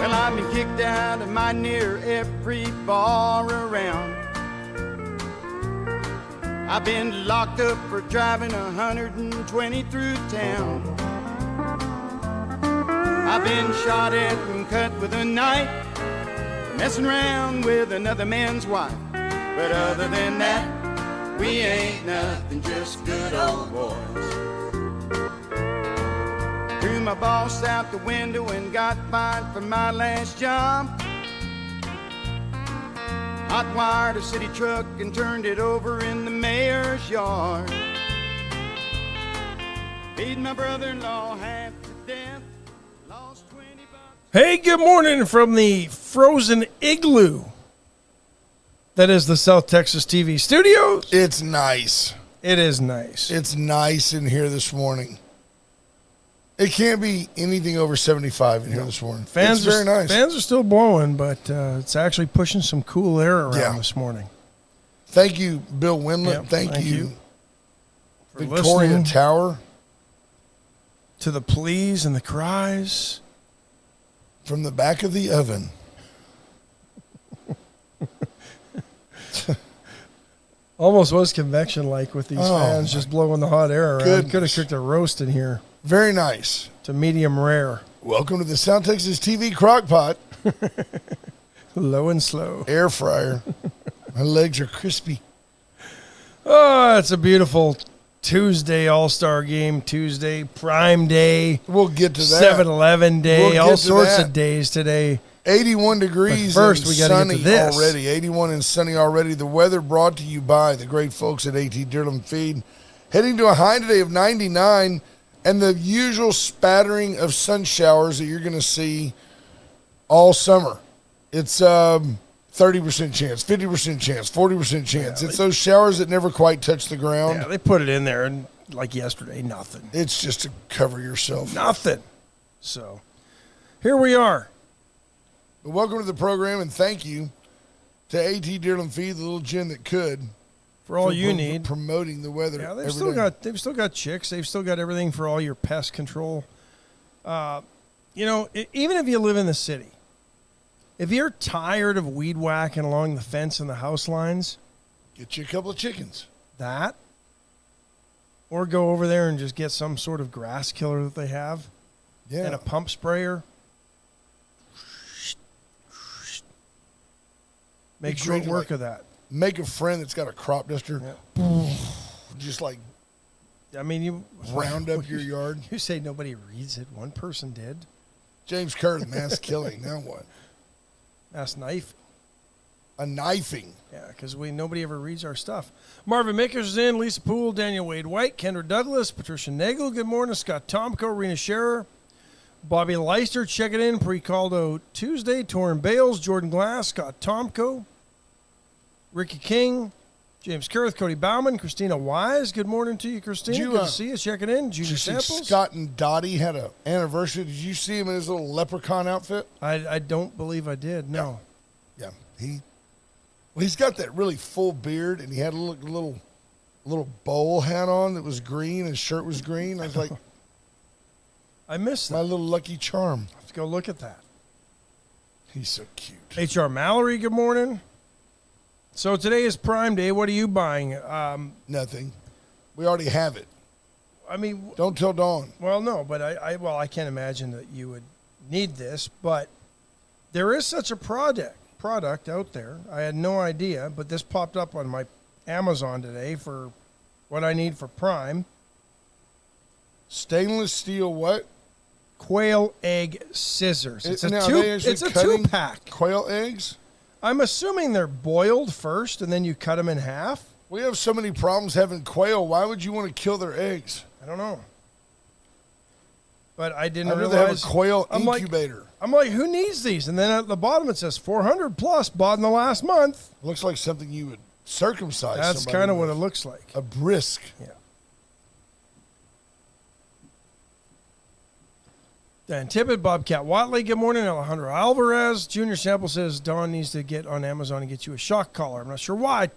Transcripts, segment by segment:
Well, I've been kicked out of my near every bar around. I've been locked up for driving 120 through town. I've been shot at and cut with a knife, messing around with another man's wife. But other than that, we ain't nothing, just good old boys. Threw my boss out the window and got fired from my last job. Hot wired a city truck and turned it over in the mayor's yard. Beat my brother-in-law half to death. Lost 20 bucks. Hey, good morning from the frozen igloo that is the South Texas TV studios. It's nice. It is nice. It's nice in here this morning. It can't be anything over 75 in here this morning. It's very nice. Fans are still blowing, but it's actually pushing some cool air around this morning. Thank you, Bill Wimlett. Yep, thank you, for Victoria listening Tower. To the pleas and the cries. From the back of the oven. Almost was convection-like with these fans just blowing the hot air around. Could have cooked a roast in here. Very nice. To medium rare. Welcome to the South Texas TV Crockpot. Low and slow. Air fryer. My legs are crispy. Oh, it's a beautiful Tuesday All-Star Game, Tuesday Prime Day. We'll get to that. 7-Eleven Day, all sorts of days today. 81 degrees but first, and we gotta sunny get to this. already. 81 and sunny already. The weather brought to you by the great folks at AT Deerland Feed. Heading to a high today of 99 and the usual spattering of sun showers that you're going to see all summer. It's 30% chance, 50% chance, 40% chance. It's those showers that never quite touch the ground. Yeah, they put it in there, and like yesterday, nothing. It's just to cover yourself. Nothing. So, here we are. Welcome to the program, and thank you to AT Deerland Feed, the little gin that could. For all you need. Promoting the weather. Yeah, they've still got chicks. They've still got everything for all your pest control. Even if you live in the city, if you're tired of weed whacking along the fence and the house lines, get you a couple of chickens. That, or go over there and just get some sort of grass killer that they have, and a pump sprayer. Make short work of that. Make a friend that's got a crop duster. Yeah. Just like, you round up your yard. You say nobody reads it. One person did. James Kerr, mass killing. Now what? Mass knife. A knifing. Yeah, because nobody ever reads our stuff. Marvin Mickers is in. Lisa Poole, Daniel Wade White, Kendra Douglas, Patricia Nagel. Good morning. Scott Tomko, Rena Scherer, Bobby Leister checking in. Pre-called out Tuesday. Torrin Bales, Jordan Glass, Scott Tomko. Ricky King, James Kurth, Cody Bauman, Christina Wise. Good morning to you, Christina. Good to see you. Checking in. Junior Samples. Scott and Dottie had an anniversary. Did you see him in his little leprechaun outfit? I don't believe I did. No. Yeah. He's got that really full beard, and he had a little bowl hat on that was green. His shirt was green. I was like, I missed that. My little Lucky Charm. Let's go look at that. He's so cute. H.R. Mallory, good morning. So today is Prime Day. What are you buying? Nothing. We already have it. Don't tell Dawn. Well, no, but I can't imagine that you would need this, but there is such a product out there. I had no idea, but this popped up on my Amazon today for what I need for Prime. Stainless steel what? Quail egg scissors. It's a 2-pack. Quail eggs? I'm assuming they're boiled first, and then you cut them in half. We have so many problems having quail. Why would you want to kill their eggs? I don't know. But I didn't realize. Have a quail incubator. I'm like, who needs these? And then at the bottom it says 400 plus bought in the last month. Looks like something you would circumcise. That's kind of what it looks like. A brisk. Yeah. Dan Tippett, Bobcat Watley, good morning. Alejandro Alvarez. Junior Sample says Dawn needs to get on Amazon and get you a shock collar. I'm not sure why.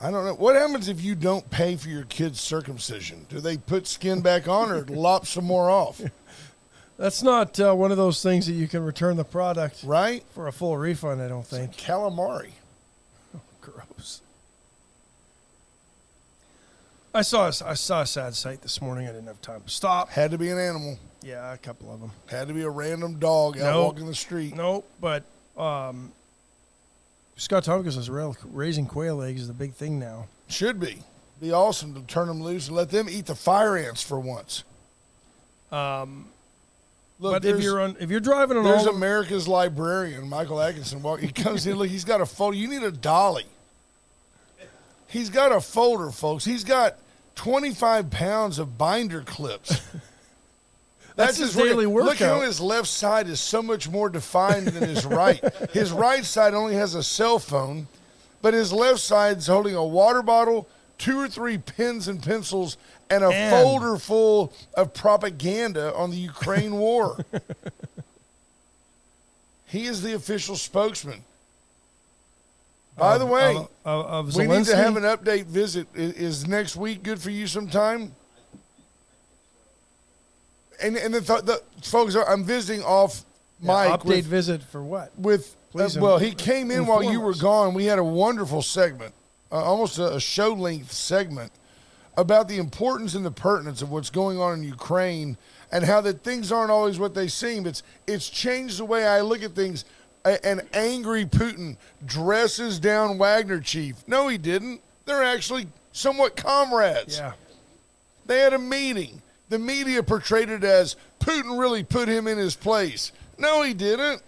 I don't know. What happens if you don't pay for your kid's circumcision? Do they put skin back on or lop some more off? That's not one of those things that you can return the product Right? for a full refund, I don't think. Calamari. Gross. I saw a sad sight this morning. I didn't have time to stop. Had to be an animal. Yeah, a couple of them. Had to be a random dog out Nope. walking the street. Nope, but Scott Tompkins says raising quail eggs is the big thing now. Should be. Be awesome to turn them loose and let them eat the fire ants for once. Look, But if you're driving on there's all America's librarian, Michael Atkinson. He comes in, look, he's got a folder. You need a dolly. He's got a folder, folks. He's got 25 pounds of binder clips. That's his workout. daily workout. Look how his left side is so much more defined than his right. His right side only has a cell phone, but his left side's holding a water bottle, 2 or 3 pens and pencils, and a folder full of propaganda on the Ukraine war. He is the official spokesman. By the way, of we need to Zelensky? have an update visit. Is next week good for you sometime? And the folks, I'm visiting off mic. Update visit for what? Please He came in while you were gone. We had a wonderful segment, almost a show-length segment, about the importance and the pertinence of what's going on in Ukraine and how that things aren't always what they seem. It's changed the way I look at things. An angry Putin dresses down Wagner chief. No, he didn't. They're actually somewhat comrades. Yeah. They had a meeting. The media portrayed it as Putin really put him in his place. No, he didn't.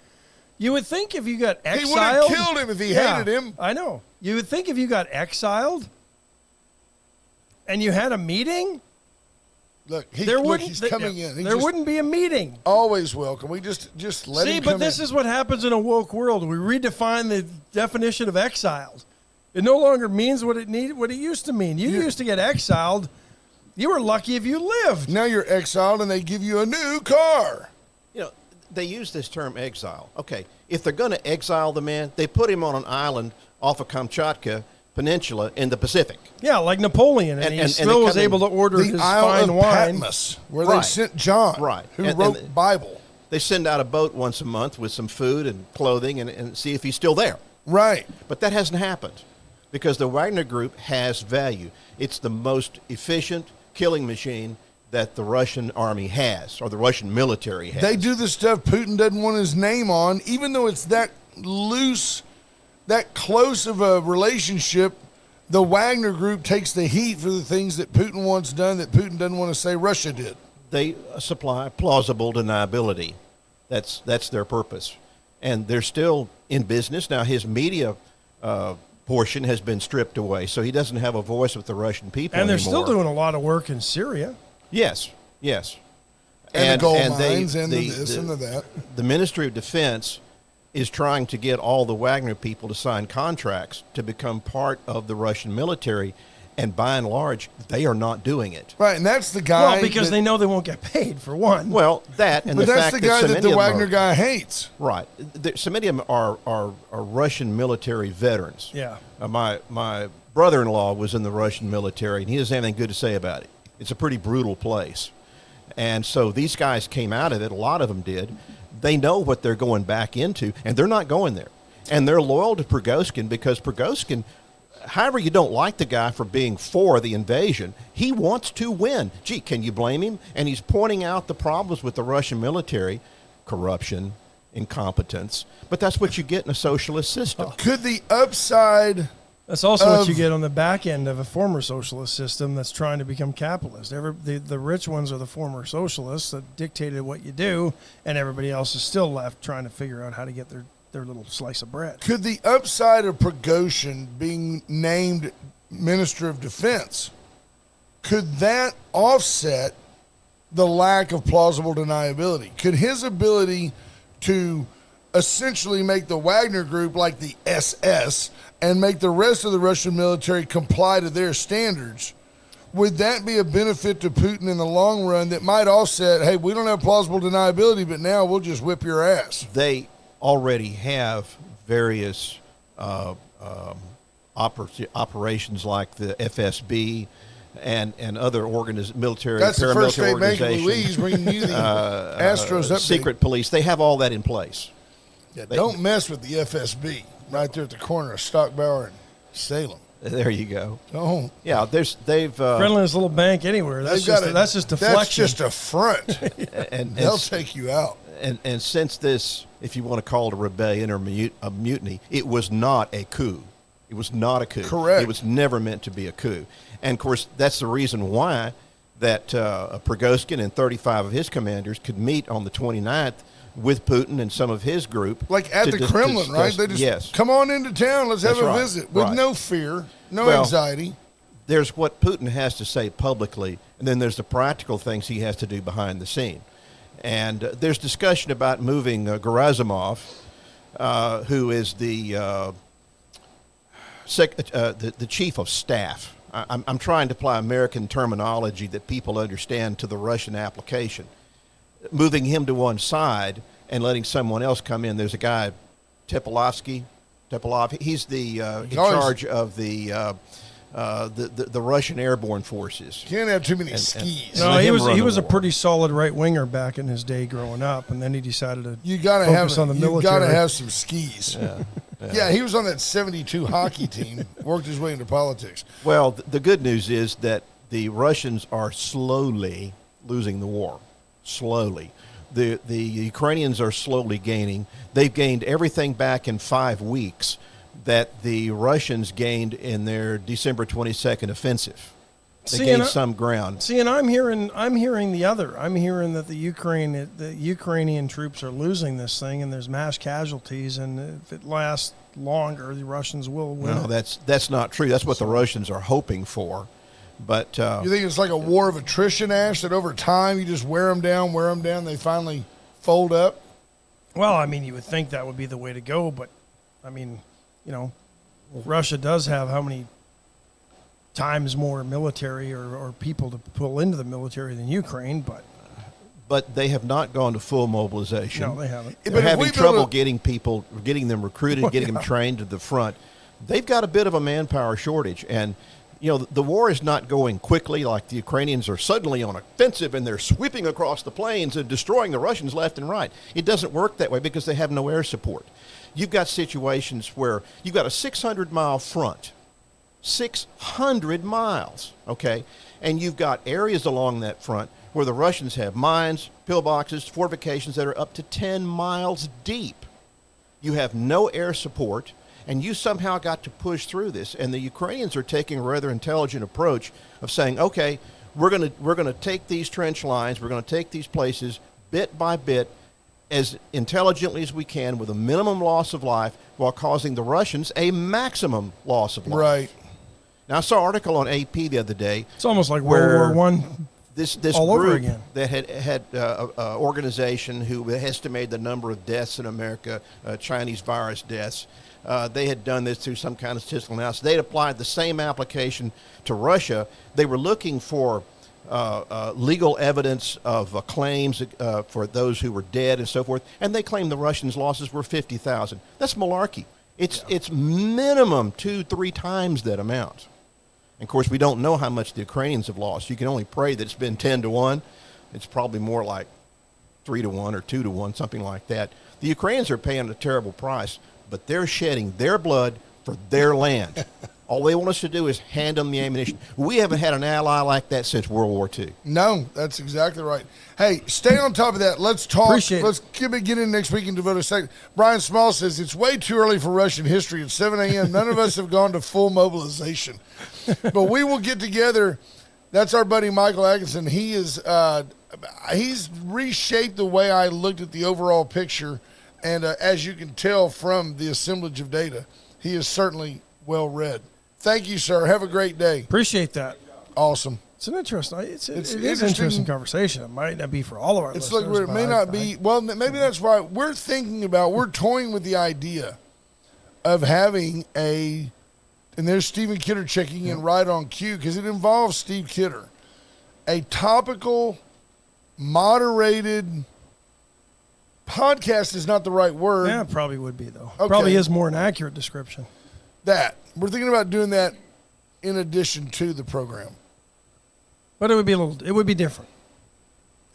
You would think if you got exiled. He would have killed him if he hated him. I know. You would think if you got exiled and you had a meeting. Look, he's coming in. There wouldn't be a meeting. Always welcome. We just let him come in. See, but this is what happens in a woke world. We redefine the definition of exiled. It no longer means what it used to mean. You used to get exiled. You were lucky if you lived. Now you're exiled and they give you a new car. You know, they use this term exile. Okay, if they're going to exile the man, they put him on an island off of Kamchatka Peninsula in the Pacific. Yeah, like Napoleon, and he still was able to order his the Isle fine of wine. Patmos, where they sent John, who wrote Bible. They send out a boat once a month with some food and clothing and see if he's still there. Right. But that hasn't happened because the Wagner Group has value. It's the most efficient killing machine that the Russian army has, or the Russian military has. They do the stuff Putin doesn't want his name on, even though it's that loose, that close of a relationship. The Wagner Group takes the heat for the things that Putin wants done that Putin doesn't want to say Russia did. They supply plausible deniability. That's their purpose. And they're still in business. Now, his media portion has been stripped away, so he doesn't have a voice with the Russian people And they're anymore. still doing a lot of work in Syria. Yes. And the gold mines and the this and the that. The Ministry of Defense is trying to get all the Wagner people to sign contracts to become part of the Russian military, and by and large, they are not doing it. Right, and that's the guy. Well, because they know they won't get paid, for one. Well, that and but the that's fact the guy that, that the Wagner guy hates. Right. So many of them are Russian military veterans. Yeah. My brother-in-law was in the Russian military, and he doesn't have anything good to say about it. It's a pretty brutal place. And so these guys came out of it. A lot of them did. They know what they're going back into, and they're not going there. And they're loyal to Prigozhin because Prigozhin, however you don't like the guy for being for the invasion, he wants to win. Gee, can you blame him? And he's pointing out the problems with the Russian military, corruption, incompetence. But that's what you get in a socialist system. Could the upside... That's also what you get on the back end of a former socialist system that's trying to become capitalist. The rich ones are the former socialists that dictated what you do, and everybody else is still left trying to figure out how to get their little slice of bread. Could the upside of Prigozhin being named Minister of Defense, could that offset the lack of plausible deniability? Could his ability to essentially make the Wagner Group like the SS and make the rest of the Russian military comply to their standards, would that be a benefit to Putin in the long run that might offset, hey, we don't have plausible deniability, but now we'll just whip your ass? They already have various operations like the FSB and other military, That's the first paramilitary state bank in organizations, Louise bringing you the Astros update. secret police. They have all that in place. Yeah, don't mess with the FSB right there at the corner of Stockbauer and Salem. There you go. Don't. Yeah, they've friendliest little bank anywhere. That's just deflection. That's just a front. and They'll take you out. And since this, if you want to call it a rebellion or a mutiny, it was not a coup. It was not a coup. Correct. It was never meant to be a coup. And, of course, that's the reason why that Prigozhin and 35 of his commanders could meet on the 29th with Putin and some of his group. Like at the Kremlin, right? They just come on into town. Let's have a visit with no fear, no anxiety. There's what Putin has to say publicly, and then there's the practical things he has to do behind the scene. And there's discussion about moving Gerasimov, who is the chief of staff. I'm trying to apply American terminology that people understand to the Russian application. Moving him to one side and letting someone else come in. There's a guy, Tepelov. He's the in charge of the Russian airborne forces. Can't have too many skis. No, he was a pretty solid right winger back in his day growing up, and then he decided to focus on the military. You got to have some skis. Yeah, he was on that 72 hockey team, worked his way into politics. Well, the good news is that the Russians are slowly losing the war. Slowly. The Ukrainians are slowly gaining. They've gained everything back in 5 weeks that the Russians gained in their December 22nd offensive. They gained some ground. See, and I'm hearing the other. I'm hearing that the Ukrainian troops are losing this thing, and there's mass casualties, and if it lasts longer, the Russians will win. No, that's not true. That's what the Russians are hoping for. But you think it's like a war of attrition, Ash, that over time you just wear them down, they finally fold up? Well, I mean, you would think that would be the way to go, but, I mean, Russia does have how many times more military or people to pull into the military than Ukraine, but they have not gone to full mobilization. No, they haven't. They're having trouble getting them recruited, getting them trained to the front. They've got a bit of a manpower shortage, and the war is not going quickly like the Ukrainians are suddenly on offensive and they're sweeping across the plains and destroying the Russians left and right. It doesn't work that way because they have no air support. You've got situations where you've got a 600-mile front, 600 miles, okay? And you've got areas along that front where the Russians have mines, pillboxes, fortifications that are up to 10 miles deep. You have no air support. And you somehow got to push through this. And the Ukrainians are taking a rather intelligent approach of saying, okay, we're going to take these trench lines, we're going to take these places bit by bit as intelligently as we can with a minimum loss of life while causing the Russians a maximum loss of life. Right. Now, I saw an article on AP the other day. It's almost like World War I. This all group over again. that had an organization who estimated the number of deaths in America, Chinese virus deaths. They had done this through some kind of statistical analysis. They had applied the same application to Russia. They were looking for legal evidence of claims for those who were dead and so forth, and they claimed the Russians' losses were 50,000. That's malarkey. It's minimum 2-3 times that amount. And of course, we don't know how much the Ukrainians have lost. You can only pray that it's been 10-1. It's probably more like 3-1 or 2-1, something like that. The Ukrainians are paying a terrible price, but they're shedding their blood for their land. All they want us to do is hand them the ammunition. We haven't had an ally like that since World War II. No, that's exactly right. Hey, stay on top of that. Let's talk. Appreciate Let's get in next week and devote a second. Brian Small says, it's way too early for Russian history. At 7 a.m., none of us have gone to full mobilization. But we will get together. That's our buddy Michael Atkinson. He is he's reshaped the way I looked at the overall picture. And as you can tell from the assemblage of data, he is certainly well read. Thank you, sir. Have a great day. Appreciate that. Awesome. It's an interesting. It is an interesting conversation. It might not be for all of our listeners. It's like it may not be. Well, maybe that's why we're toying with the idea of having and there's Stephen Kidder checking in right on cue because it involves Steve Kidder, a topical, moderated. Podcast is not the right word. Yeah, it probably would be, though. Okay. Probably is more an accurate description. We're thinking about doing that in addition to the program. But it would be different.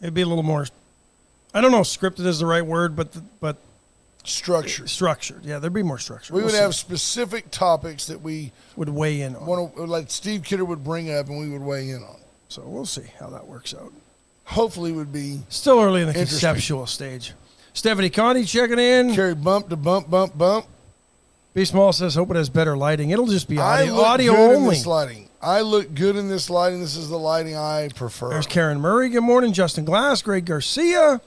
It'd be a little more, I don't know if scripted is the right word, but Structured. Structured. Yeah, there'd be more structure. We would have specific topics that we would weigh in on. Like Steve Kidder would bring up and we would weigh in on. So we'll see how that works out. Hopefully it would be still early in the conceptual stage. Stephanie Conti checking in. Carry bump to bump, bump, bump. B Small says, hope it has better lighting. It'll just be audio good only. In this lighting. I look good in this lighting. This is the lighting I prefer. There's Karen Murray. Good morning. Justin Glass. Greg Garcia.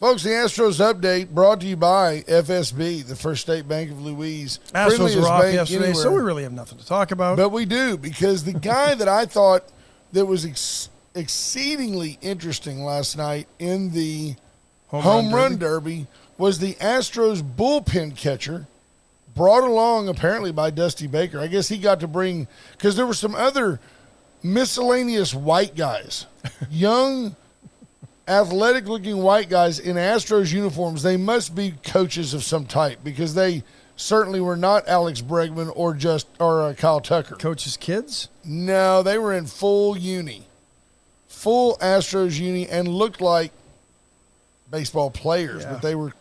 Folks, the Astros update brought to you by FSB, the First State Bank of Louise. Astros were off yesterday, so we really have nothing to talk about. But we do, because the guy that I thought that was exceedingly interesting last night in the home run derby was the Astros bullpen catcher, brought along apparently by Dusty Baker. I guess he got to bring, because there were some other miscellaneous white guys, young, athletic-looking white guys in Astros uniforms. They must be coaches of some type, because they certainly were not Alex Bregman or Kyle Tucker. Coaches' kids? No, they were in full Astros uni, and looked like baseball players, but they were.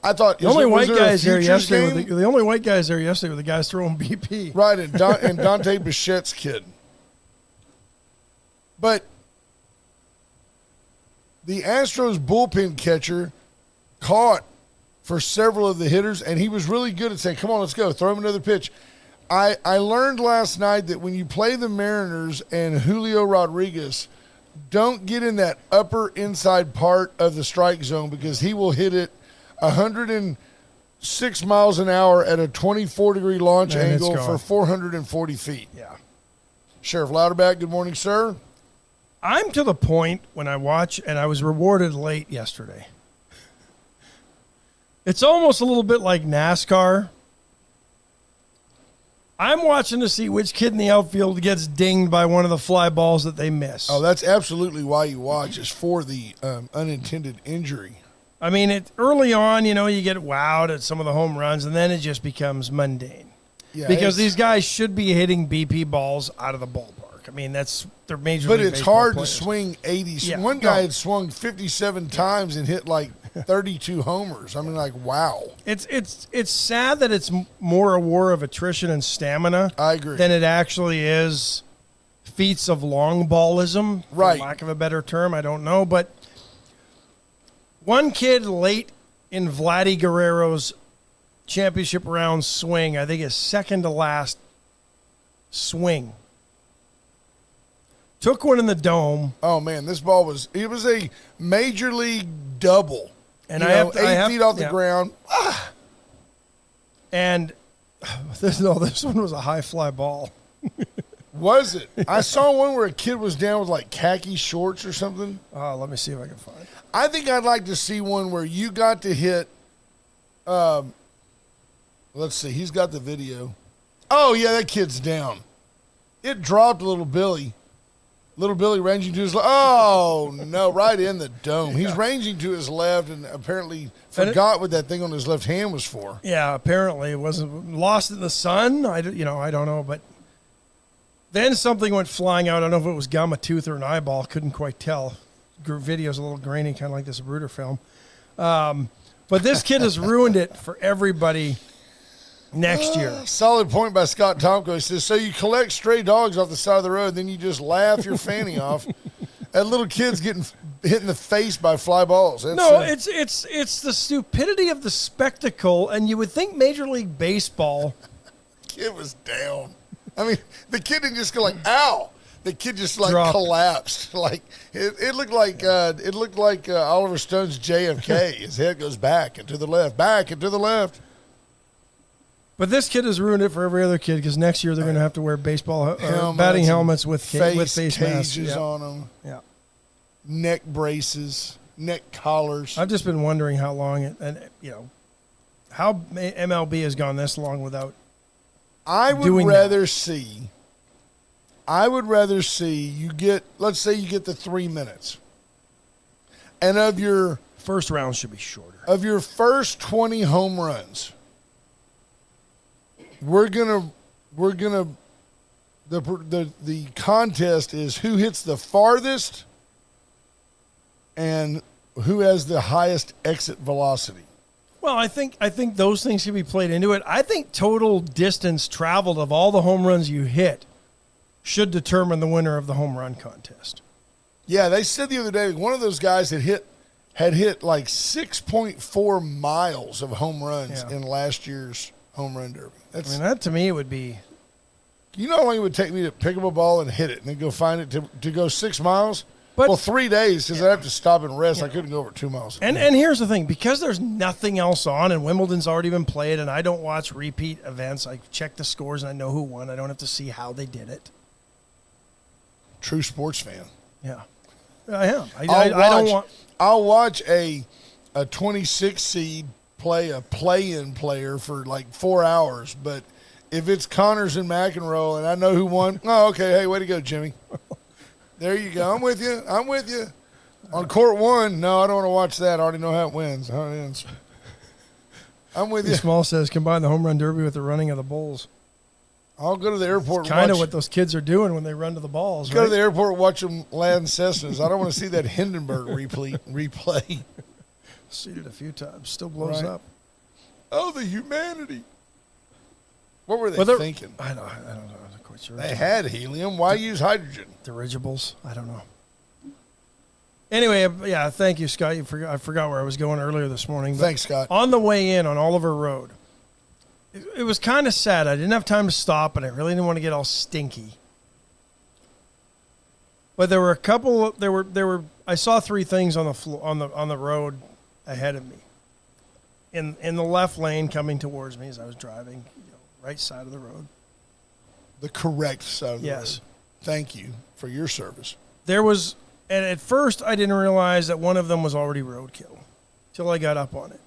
I thought the only white guys there yesterday. The only white guys there yesterday were the guys throwing BP. Right, and Dante Bichette's kid. But the Astros bullpen catcher caught for several of the hitters, and he was really good at saying, come on, let's go, throw him another pitch. I learned last night that when you play the Mariners and Julio Rodriguez, don't get in that upper inside part of the strike zone, because he will hit it 106 miles an hour at a 24-degree launch angle for 440 feet. Yeah. Sheriff Louderback, good morning, sir. I'm to the point when I watch, and I was rewarded late yesterday. It's almost a little bit like NASCAR. I'm watching to see which kid in the outfield gets dinged by one of the fly balls that they miss. Oh, that's absolutely why you watch, is for the unintended injury. I mean, early on, you get wowed at some of the home runs, and then it just becomes mundane. Yeah, because these guys should be hitting BP balls out of the ballpark. I mean, that's their major league baseball But it's hard players. to swing 80. Yeah, one guy had swung 57 times and hit like 32 homers. I mean, like, wow. It's sad that it's more a war of attrition and stamina. I agree. Than it actually is feats of long ballism, for lack of a better term. I don't know, but one kid late in Vladdy Guerrero's championship round swing, I think his second to last swing, took one in the dome. Oh man, this ball was a major league double. And I have 8 feet off the ground. And this one was a high fly ball. Was it? I saw one where a kid was down with like khaki shorts or something. Oh, let me see if I can find it. I think I'd like to see one where you got to hit. Let's see. He's got the video. Oh yeah, that kid's down. It dropped Little Billy. Little Billy ranging to his left. Oh no, right in the dome. He's ranging to his left, and apparently forgot what that thing on his left hand was for. Yeah, apparently it wasn't lost in the sun. I don't know, but then something went flying out. I don't know if it was gum, a tooth, or an eyeball. Couldn't quite tell. Video's a little grainy, kind of like this Bruder film. But this kid has ruined it for everybody next year. Solid point by Scott Tomko. He says, so you collect stray dogs off the side of the road, then you just laugh your fanny off at little kids getting hit in the face by fly balls. It's the stupidity of the spectacle, and you would think Major League Baseball. Kid was down. I mean, the kid didn't just go like, ow. The kid just collapsed. Like it looked like Oliver Stone's JFK. His head goes back and to the left, back and to the left. But this kid has ruined it for every other kid, because next year they're going to have to wear batting helmets with face masks on them. Yeah, neck braces, neck collars. I've just been wondering how long how MLB has gone this long without. I would rather see you get, let's say you get the 3 minutes, and of your first round should be shorter. Of your first 20 home runs, we're gonna The contest is who hits the farthest and who has the highest exit velocity. Well, I think those things can be played into it. I think total distance traveled of all the home runs you hit should determine the winner of the home run contest. Yeah, they said the other day one of those guys had hit like 6.4 miles of home runs in last year's home run derby. That to me would be. You know how long it would take me to pick up a ball and hit it and then go find it to go 6 miles? But, well, 3 days because I have to stop and rest. I couldn't go over 2 miles. And here's the thing. Because there's nothing else on and Wimbledon's already been played and I don't watch repeat events, I check the scores and I know who won. I don't have to see how they did it. True sports fan. Yeah. I am. I don't want. I'll watch a 26 seed play a play-in player for like 4 hours, but if it's Connors and McEnroe and I know who won, oh, okay, hey, way to go, Jimmy. There you go. I'm with you. On court 1, no, I don't want to watch that. I already know how it wins. How it ends. I'm with you. Small says, combine the home run derby with the running of the bulls. I'll go to the airport. Kind of what those kids are doing when they run to the balls. Go to the airport and watch them land Cessnas. I don't want to see that Hindenburg replay. Seen it a few times. Still blows up. Oh, the humanity. What were they thinking? I don't know. I'm not quite sure. They had helium. Why use hydrogen? Dirigibles. I don't know. Anyway, yeah, thank you, Scott. I forgot where I was going earlier this morning. Thanks, Scott. On the way in on Oliver Road, it was kind of sad. I didn't have time to stop, and I really didn't want to get all stinky. But there were a couple. There were. I saw 3 things on the road ahead of me. In the left lane coming towards me as I was driving, right side of the road. The correct side of the road. Yes. Thank you for your service. There was, and at first I didn't realize that one of them was already roadkill till I got up on it.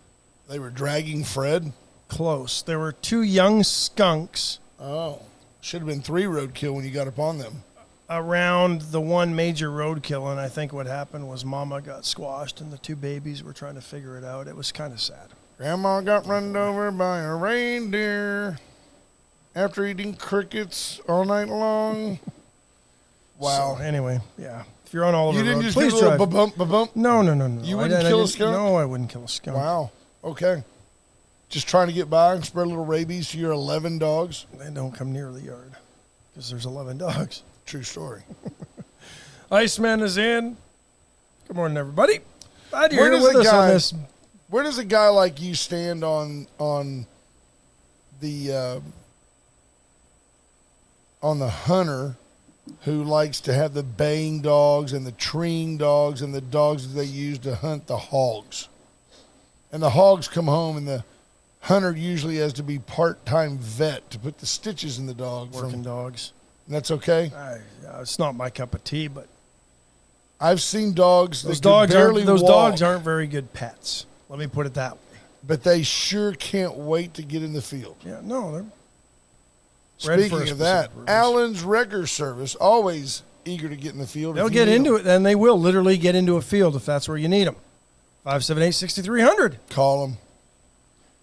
They were dragging Fred? Close. There were 2 young skunks. Oh. Should have been 3 roadkill when you got up on them. Around the one major roadkill, and I think what happened was Mama got squashed and the 2 babies were trying to figure it out. It was kind of sad. Grandma got run over by a reindeer after eating crickets all night long. Wow. So, anyway, yeah. If you're on Oliver Road, you didn't just please get a little drive. ba-bump? No. You wouldn't kill a skunk? No, I wouldn't kill a skunk. Wow. Okay. Just trying to get by and spread a little rabies to your 11 dogs? They don't come near the yard because there's 11 dogs. True story. Iceman is in. Good morning, everybody. Glad you're here with us on this. Where does a guy like you stand on the hunter who likes to have the baying dogs and the treeing dogs and the dogs that they use to hunt the hogs? And the hogs come home and the hunter usually has to be part-time vet to put the stitches in the dog. Working dogs. And that's okay? It's not my cup of tea, but I've seen dogs those that dogs dogs aren't very good pets. Let me put it that way. But they sure can't wait to get in the field. Yeah, no, they're Speaking of that, Allen's Wrecker Service, always eager to get in the field. They'll get into it, and they will literally get into a field if that's where you need them. 578-6300. Call them.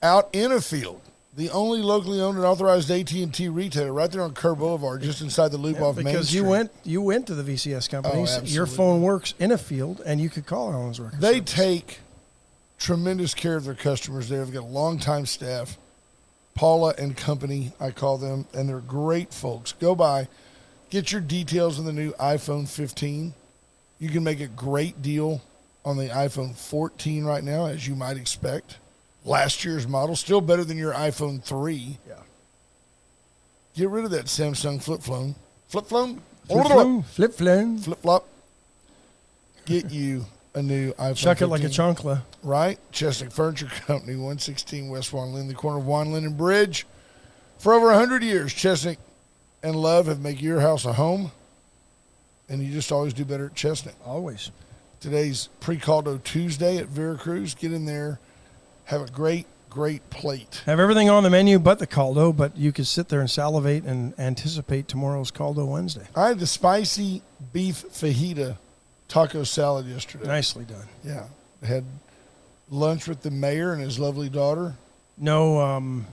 Out in a field. The only locally owned and authorized AT&T retailer right there on Kerr Boulevard, just inside the loop off Main Street. Because you went to the VCS companies. Your phone works in a field, and you could call Allen's Wrecker They Service. take tremendous care of their customers there. They've got a long-time staff. Paula and Company, I call them, and they're great folks. Go by, get your details on the new iPhone 15. You can make a great deal on the iPhone 14 right now, as you might expect. Last year's model, still better than your iPhone 3. Yeah. Get rid of that Samsung flip phone. Flip phone? Flip phone. Flip flop. Get you a new iPhone Chuck 15. it like a chonkla. Right? Chestnut Furniture Company, 116 West Juan Lynn, the corner of Juan Lynn and Bridge. For over 100 years, Chestnut and Love have made your house a home, and you just always do better at Chestnut. Always. Today's Pre-Caldo Tuesday at Veracruz. Get in there. Have a great plate. Have everything on the menu but the caldo, but you could sit there and salivate and anticipate tomorrow's Caldo Wednesday. I had the spicy beef fajita taco salad yesterday. Nicely done. Yeah. Had lunch with the mayor and his lovely daughter. No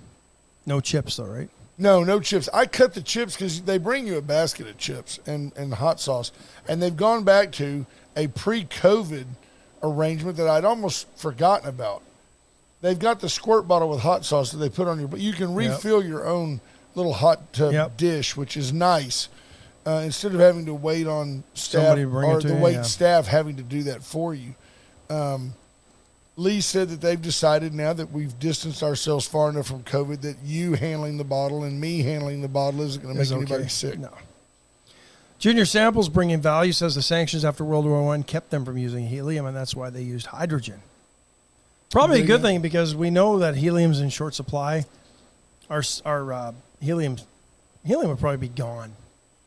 chips though, right? No chips. I cut the chips because they bring you a basket of chips and hot sauce. And they've gone back to a pre-COVID arrangement that I'd almost forgotten about. They've got the squirt bottle with hot sauce that they put on but you can refill your own little hot tub dish, which is nice. Instead of having to wait on staff staff having to do that for you. Lee said that they've decided now that we've distanced ourselves far enough from COVID that you handling the bottle and me handling the bottle isn't going to make anybody sick. No. Junior Samples bringing value says the sanctions after World War I kept them from using helium, and that's why they used hydrogen. Probably a good thing because we know that helium's in short supply. Our helium would probably be gone.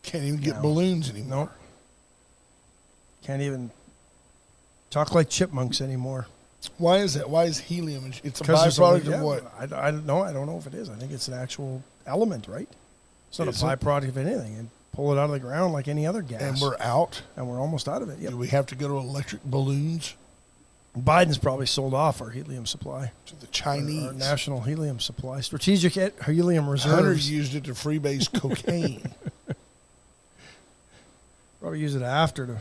Can't even get balloons anymore. Nope. Can't even talk like chipmunks anymore. Why is that? Why is helium? It's a byproduct of what? I don't know. I don't know if it is. I think it's an actual element, right? It's not a byproduct of anything. And pull it out of the ground like any other gas. And we're out? And we're almost out of it, yep. Do we have to go to electric balloons? Biden's probably sold off our helium supply. To the Chinese. Our national helium supply. Strategic helium reserves. Hunter's used it to freebase cocaine. Probably use it after to...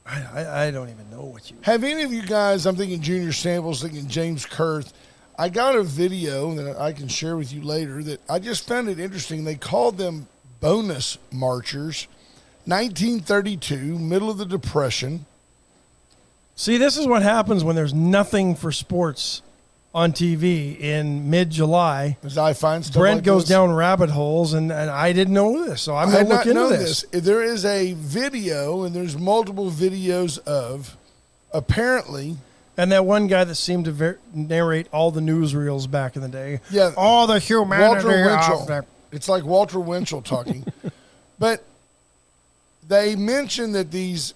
I don't even know what you... Have any of you guys, I'm thinking Junior Samples, thinking James Kurth, I got a video that I can share with you later that I just found it interesting. They called them bonus marchers. 1932, middle of the Depression. See, this is what happens when there's nothing for sports on TV in mid-July. As I find stuff Brent like goes this. down rabbit holes, and I didn't know this, so I'm going to look into this. There is a video, and there's multiple videos of, apparently... And that one guy that seemed to narrate all the newsreels back in the day. Yeah. All the humanity Walter of Winchell. It's like Walter Winchell talking. But they mentioned that these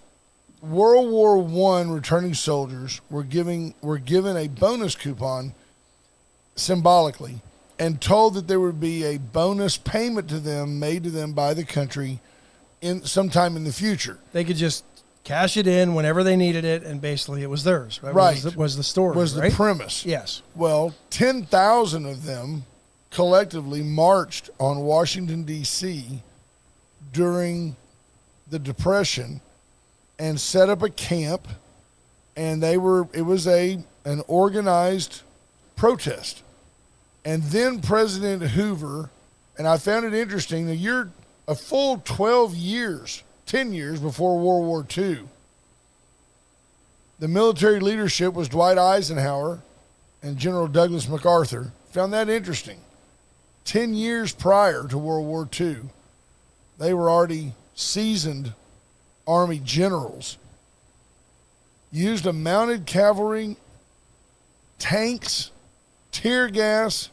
World War I returning soldiers were given a bonus coupon symbolically and told that there would be a bonus payment to them made to them by the country in sometime in the future. They could just cash it in whenever they needed it, and basically it was theirs. Right? Right. Was the story, was right? the premise. Yes. Well, 10,000 of them collectively marched on Washington, D.C. during the Depression and set up a camp, and it was an organized protest. And then President Hoover, and I found it interesting, a full 10 years before World War II, the military leadership was Dwight Eisenhower and General Douglas MacArthur. Found that interesting. 10 years prior to World War II, they were already seasoned Army generals. Used a mounted cavalry, tanks, tear gas,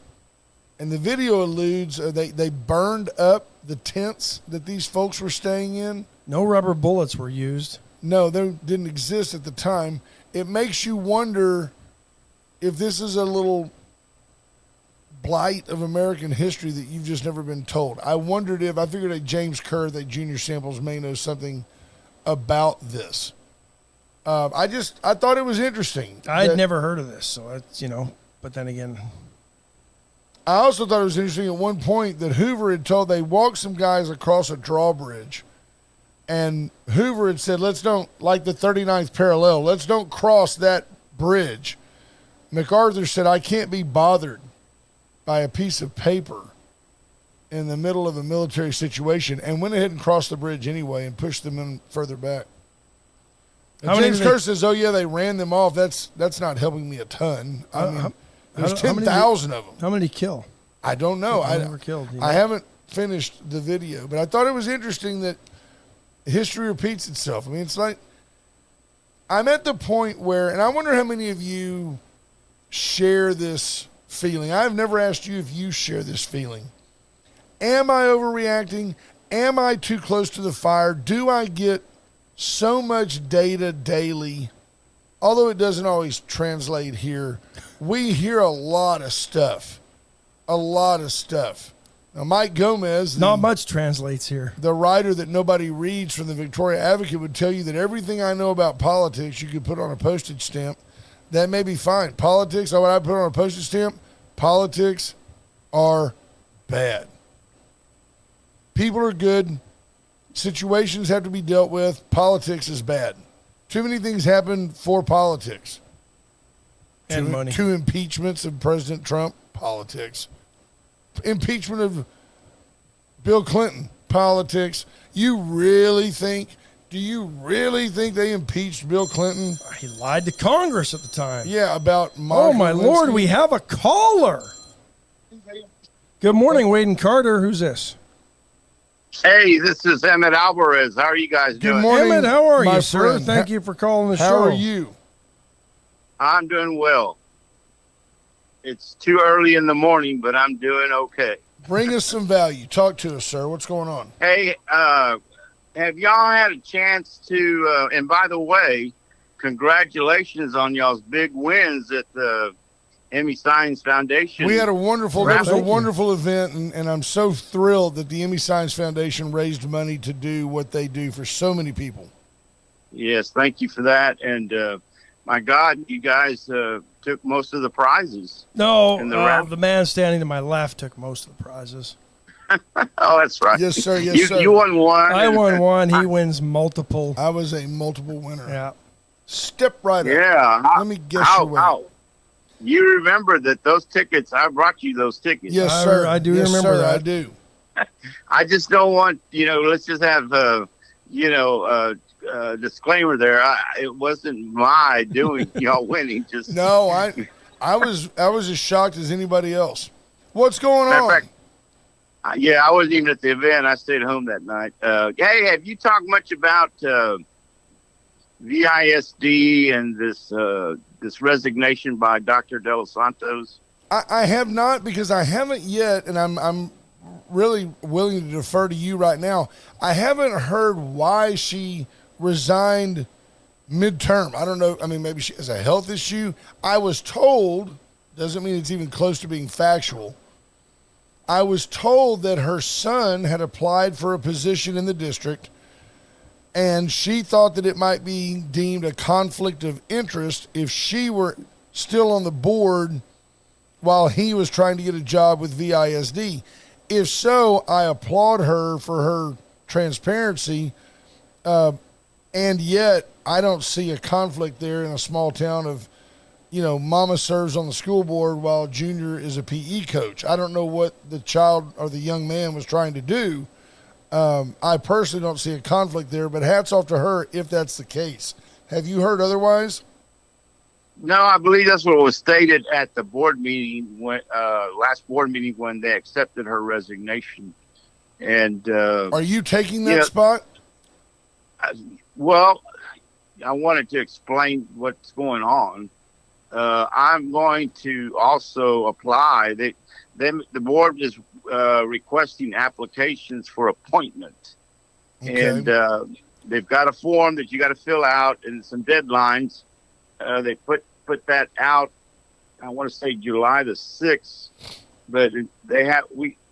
and the video alludes they burned up the tents that these folks were staying in. No rubber bullets were used. No, they didn't exist at the time. It makes you wonder if this is a little blight of American history that you've just never been told. I figured that James Kerr, that Junior Samples may know something about this. I thought it was interesting. I'd never heard of this, so it's, but then again. I also thought it was interesting at one point that Hoover had told they walked some guys across a drawbridge, and Hoover had said, let's don't, like the 39th parallel, let's don't cross that bridge. MacArthur said, I can't be bothered by a piece of paper in the middle of a military situation, and went ahead and crossed the bridge anyway and pushed them in further back. And James Kerr says, oh, yeah, they ran them off. That's not helping me a ton. There's 10,000 of them. How many kill? I don't know. I never killed. I haven't finished the video, but I thought it was interesting that history repeats itself. I mean, it's like I'm at the point where, and I wonder how many of you share this feeling. I've never asked you if you share this feeling. Am I overreacting? Am I too close to the fire? Do I get so much data daily? Although it doesn't always translate here, we hear a lot of stuff. A lot of stuff. Now, Mike Gomez, not much translates here. The writer that nobody reads from the Victoria Advocate would tell you that everything I know about politics you could put on a postage stamp. That may be fine. Politics, what I put on a postage stamp, politics are bad. People are good. Situations have to be dealt with. Politics is bad. Too many things happen for politics. And money. 2 impeachments of President Trump, politics. Impeachment of Bill Clinton, politics. Do you really think they impeached Bill Clinton? He lied to Congress at the time. Yeah, about Oh, my Lord, we have a caller. Good morning, Wade and Carter. Who's this? Hey, this is Emmett Alvarez. How are you guys doing? Good morning, Emmett, how are my you, sir? friend. Thank you for calling the show. How are you? I'm doing well. It's too early in the morning, but I'm doing okay. Bring us some value. Talk to us, sir. What's going on? Hey, have y'all had a chance to, and by the way, congratulations on y'all's big wins at the Emmy Science Foundation. We had a wonderful Thank you. wonderful event, and I'm so thrilled that the Emmy Science Foundation raised money to do what they do for so many people. Yes, thank you for that. And my God, you guys took most of the prizes. No, In the round. the man standing to my left took most of the prizes. Oh, that's right. Yes, sir. Yes, sir. You won one. I won one. He wins multiple. I was a multiple winner. Yeah. Step right up. Yeah. Let me guess your way. You remember that those tickets, I brought you those tickets. Yes, I- sir. I do Yes, remember sir, that. I do. I just don't want, let's just have, disclaimer there. It wasn't my doing, y'all winning. Just No, I was as shocked as anybody else. What's going Matter of on? fact, I wasn't even at the event. I stayed home that night. Hey, have you talked much about VISD and this resignation by Dr. De Los Santos? I have not, because I haven't yet, and I'm really willing to defer to you right now. I haven't heard why she resigned midterm. I don't know. I mean, maybe she has a health issue. I was told, doesn't mean it's even close to being factual. I was told that her son had applied for a position in the district, and she thought that it might be deemed a conflict of interest if she were still on the board while he was trying to get a job with VISD. If so, I applaud her for her transparency, and yet I don't see a conflict there in a small town of, mama serves on the school board while junior is a PE coach. I don't know what the child or the young man was trying to do. I personally don't see a conflict there, but hats off to her if that's the case. Have you heard otherwise? No, I believe that's what was stated at the board meeting last board meeting when they accepted her resignation. And Are you taking that yeah. spot? well, I wanted to explain what's going on. I'm going to also apply. The board is requesting applications for appointment, Okay. and they've got a form that you got to fill out and some deadlines. They put that out. I want to say July the 6th, but they have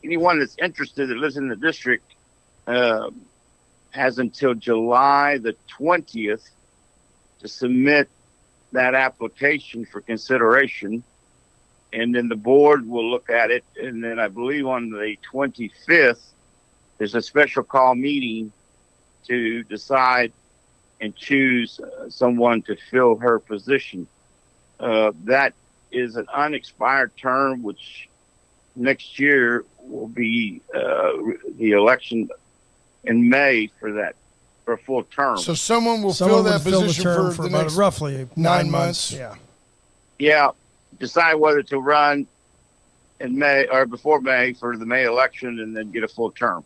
anyone that's interested that lives in the district has until July the 20th to submit that application for consideration, and then the board will look at it, and then I believe on the 25th there's a special call meeting to decide and choose someone to fill her position. That is an unexpired term, which next year will be the election in May for a full term. So someone will Someone fill would that fill the position term for the about next roughly 9 months. Yeah. Yeah, decide whether to run in May or before May for the May election and then get a full term.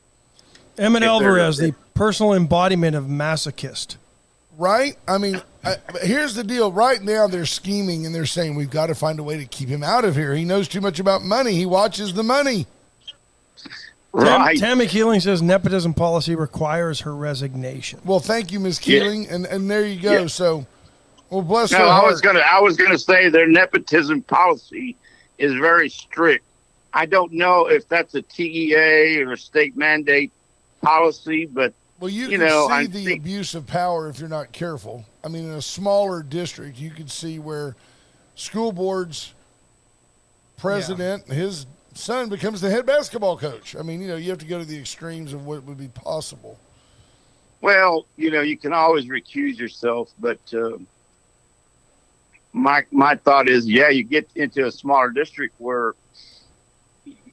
Emmett If Alvarez, they're- the personal embodiment of masochist. right? I mean, here's the deal. Right now, they're scheming and they're saying we've got to find a way to keep him out of here. He knows too much about money. He watches the money. Right. Tammy Keeling says nepotism policy requires her resignation. Well, thank you, Ms. Keeling, and there you go. Yeah. So, well, bless her No, I heart. was gonna say their nepotism policy is very strict. I don't know if that's a TEA or a state mandate policy, but Well, you you can know, see I the think- abuse of power if you're not careful. I mean, in a smaller district, you could see where school board's president, his son becomes the head basketball coach. I mean, you have to go to the extremes of what would be possible. Well, you can always recuse yourself, but my thought is, you get into a smaller district where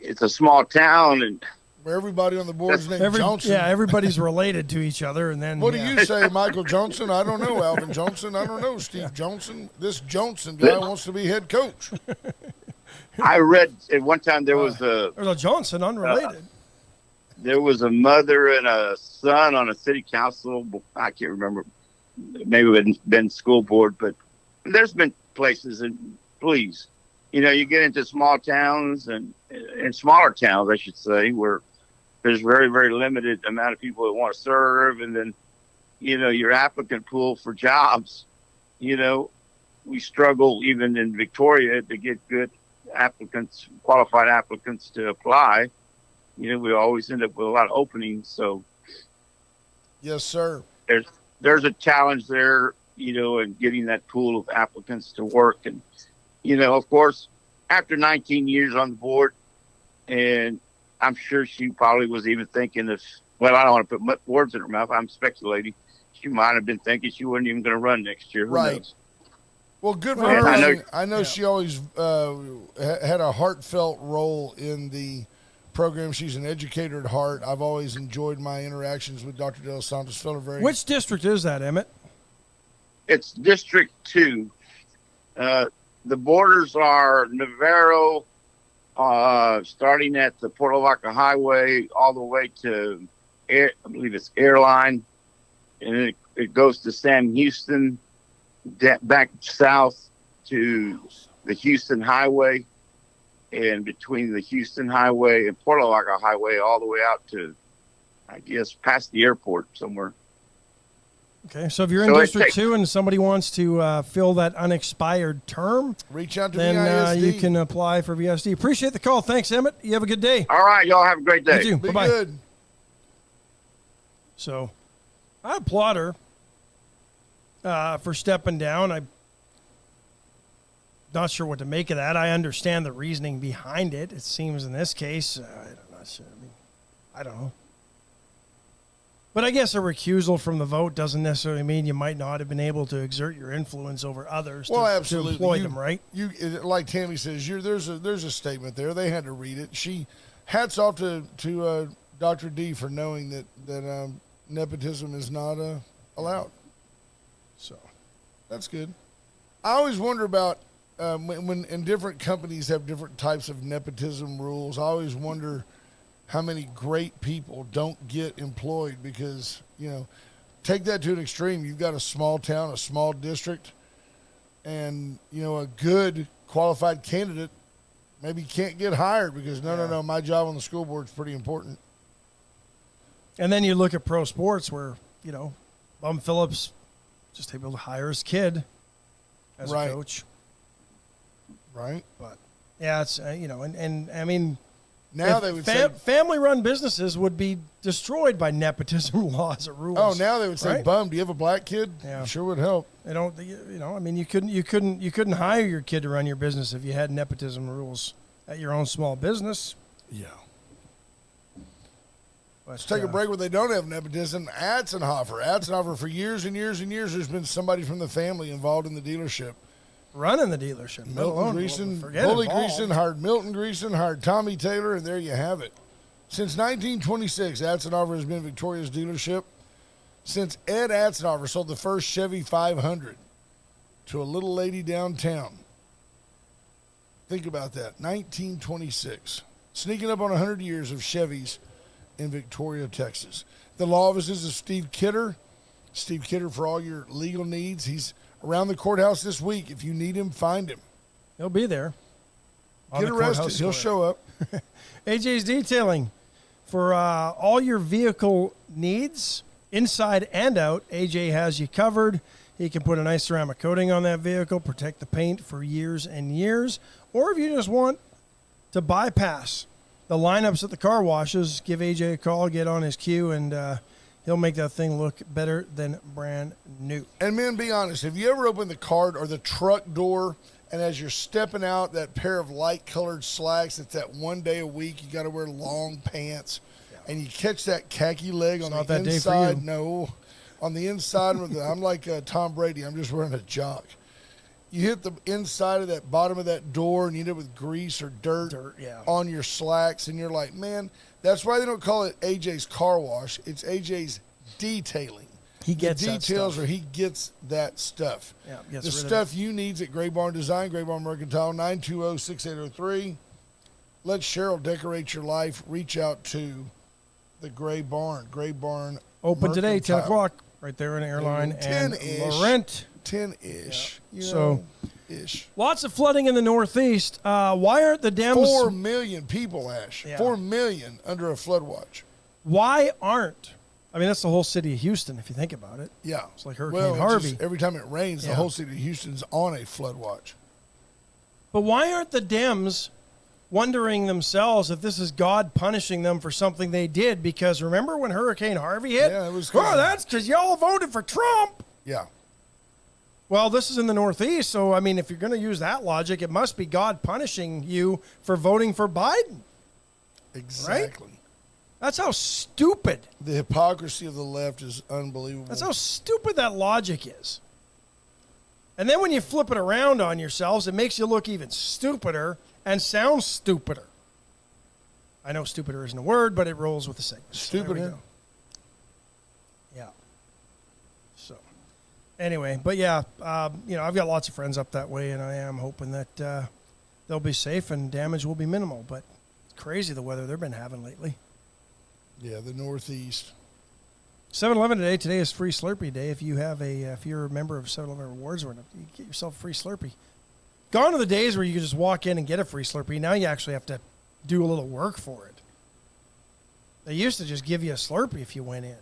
it's a small town and where everybody on the board is named Johnson. Yeah, everybody's related to each other. And then what do you say, Michael Johnson? I don't know, Alvin Johnson. I don't know, Steve Johnson. This Johnson guy wants to be head coach. I read at one time there's a Johnson unrelated. There was a mother and a son on a city council. I can't remember. Maybe it had been school board, but there's been places, and please, you get into small towns and smaller towns, I should say, where there's very, very limited amount of people that want to serve. And then, your applicant pool for jobs, we struggle even in Victoria to get good applicants, qualified applicants to apply. We always end up with a lot of openings. So yes, sir. There's a challenge there, in getting that pool of applicants to work. And, of course, after 19 years on the board, and I'm sure she probably was even thinking of, well, I don't want to put words in her mouth. I'm speculating. She might have been thinking she wasn't even going to run next year. Who knows? Well, good for her. I know she always had a heartfelt role in the program. She's an educator at heart. I've always enjoyed my interactions with Dr. De Los Santos. Which district is that, Emmett? It's District 2. The borders are Navarro, starting at the Port Lavaca Highway all the way to, I believe it's Airline, and it goes to Sam Houston, back south to the Houston Highway, and between the Houston Highway and Port Lavaca Highway all the way out to, I guess, past the airport somewhere. Okay, so if you're in District 2 and somebody wants to fill that unexpired term, reach out to then VISD. You can apply for VSD. Appreciate the call. Thanks, Emmett. You have a good day. All right, y'all have a great day. You too. Be Bye-bye. good. So I applaud her for stepping down. I'm not sure what to make of that. I understand the reasoning behind it. It seems in this case, I'm not sure. I don't know. But I guess a recusal from the vote doesn't necessarily mean you might not have been able to exert your influence over others to employ them, right? Like Tammy says, there's a statement there. They had to read it. Hats off to Dr. D for knowing that nepotism is not allowed. So that's good. I always wonder about when different companies have different types of nepotism rules. I always wonder how many great people don't get employed because, take that to an extreme. You've got a small town, a small district, and, a good qualified candidate maybe can't get hired because, no, my job on the school board is pretty important. And then you look at pro sports where, Bum Phillips just able to hire his kid as a coach. Right. But, yeah, it's, and I mean, now they would say family-run businesses would be destroyed by nepotism laws or rules. Oh, now they would say, right? "Bum, do you have a black kid?" Yeah, sure would help. They don't. I mean, you couldn't hire your kid to run your business if you had nepotism rules at your own small business. Yeah. Let's take a break where they don't have nepotism. Atzenhofer, for years and years and years, there's been somebody from the family involved in the dealership. Running the dealership. Milton Greason, Bully Greason hired Milton Greason, hired Tommy Taylor, and there you have it. Since 1926, Atzenhofer has been Victoria's dealership. Since Ed Atzenhofer sold the first Chevy 500 to a little lady downtown. Think about that. 1926. Sneaking up on 100 years of Chevys in Victoria, Texas. The law offices of Steve Kidder. Steve Kidder for all your legal needs. He's around the courthouse this week. If you need him, find him. He'll be there. Get arrested. He'll show up. AJ's Detailing. For all your vehicle needs, inside and out, AJ has you covered. He can put a nice ceramic coating on that vehicle, protect the paint for years and years. Or if you just want to bypass the lineups at the car washes, give AJ a call, get on his queue, and he'll make that thing look better than brand new. And men, be honest. Have you ever opened the car or the truck door And as you're stepping out, that pair of light-colored slacks, it's that one day a week you got to wear long pants, and you catch that khaki leg on not the that day for inside. you. No, on the inside, I'm like Tom Brady. I'm just wearing a jock. You hit the inside of that bottom of that door, and you end up with grease or dirt, on your slacks, and you're like, man, that's why they don't call it AJ's car wash. It's AJ's detailing. He gets the that details, stuff. or he gets that stuff. Yeah, the gets rid of stuff you needs at Gray Barn Design, Gray Barn Mercantile, 920-6803. Let Cheryl decorate your life. Reach out to the Gray Barn. Gray Barn Open today, 10 Mercantile. o'clock, right there in Airline and 10-ish. Laurent. 10-ish. Yeah. You So- know, ish. Lots of flooding in the Northeast. Why aren't the Dems? 4 million people, Ash. Yeah. 4 million under a flood watch. Why aren't? I mean, that's the whole city of Houston, if you think about it. Yeah. It's like Hurricane well, it's Harvey. just every time it rains, Yeah. the whole city of Houston's on a flood watch. But why aren't the Dems wondering themselves if this is God punishing them for something they did? Because remember when Hurricane Harvey hit? Yeah, it was 'cause Oh, of- that's because y'all voted for Trump. Yeah. Well, this is in the Northeast, so I mean, if you're going to use that logic, it must be God punishing you for voting for Biden. Exactly. That's how stupid. The hypocrisy of the left is unbelievable. That's how stupid that logic is. And then when you flip it around on yourselves, it makes you look even stupider and sound stupider. I know stupider isn't a word, but it rolls with the segment. Stupid There we again. go. Yeah. So, anyway, but yeah, I've got lots of friends up that way, and I am hoping that they'll be safe and damage will be minimal. But it's crazy the weather they've been having lately. Yeah, the Northeast. 7-Eleven today. Today is free Slurpee day. If you're a member of 7-Eleven Rewards, you get yourself a free Slurpee. Gone are the days where you can just walk in and get a free Slurpee. Now you actually have to do a little work for it. They used to just give you a Slurpee if you went in.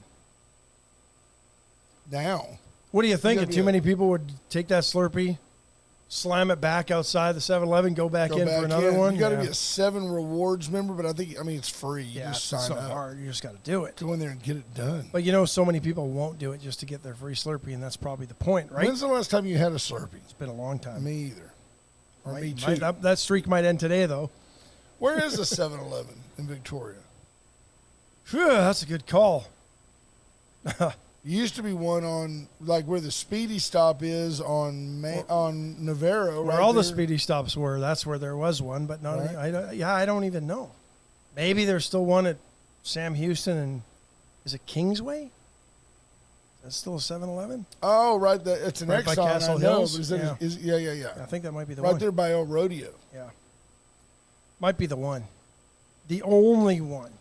Now. What do you think? gotta be Too a- many people would take that Slurpee, slam it back outside the 7-Eleven, go back in for another one? You got to Yeah. be a 7 Rewards member, but it's free. You Yeah, just it's sign so up. hard. You just got to do it. Go in there and get it done. But so many people won't do it just to get their free Slurpee, and that's probably the point, right? When's the last time you had a Slurpee? It's been a long time. Me either. Or me Might- too. that streak might end today, though. Where is the 7-Eleven in Victoria? Phew, that's a good call. Used to be one on like where the Speedy Stop is on Navarro. Where right all the there. Speedy Stops were, that's where there was one, but not. Right. I don't even know. Maybe there's still one at Sam Houston and is it Kingsway? That's still a 7-Eleven? Oh, right. It's an Right by Exxon. Castle I know. Hills? But is that, yeah. I think that might be the Right one. there by El Rodeo. Yeah. Might be the one. The only one.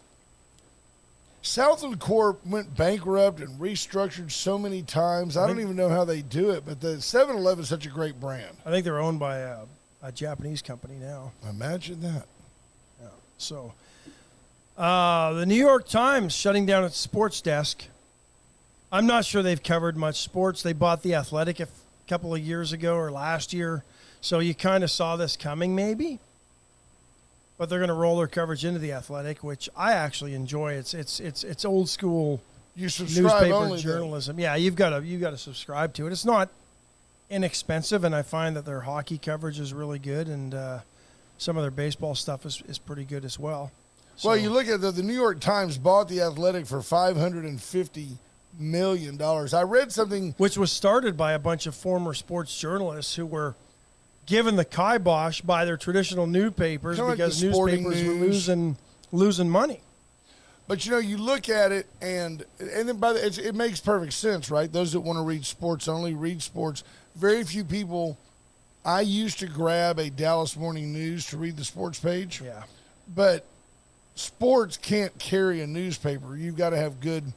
Southland Corp went bankrupt and restructured so many times. I don't even know how they do it, but the 7-Eleven is such a great brand. I think they're owned by a Japanese company now. Imagine that. Yeah. So, the New York Times shutting down its sports desk. I'm not sure they've covered much sports. They bought The Athletic a couple of years ago or last year, so you kind of saw this coming maybe. But they're going to roll their coverage into The Athletic, which I actually enjoy. It's old school You subscribe newspaper only journalism. Yeah, you've got to subscribe to it. It's not inexpensive, and I find that their hockey coverage is really good, and some of their baseball stuff is pretty good as well. Well, So- you look at the New York Times bought The Athletic for $550 million. I read something. which was started by a bunch of former sports journalists who were given the kibosh by their traditional newspapers Kinda like because the Sporting newspapers were News. losing money. But you look at it, and then it makes perfect sense, right? Those that want to read sports only read sports. Very few people. I used to grab a Dallas Morning News to read the sports page, Yeah. but sports can't carry a newspaper. You've got to have good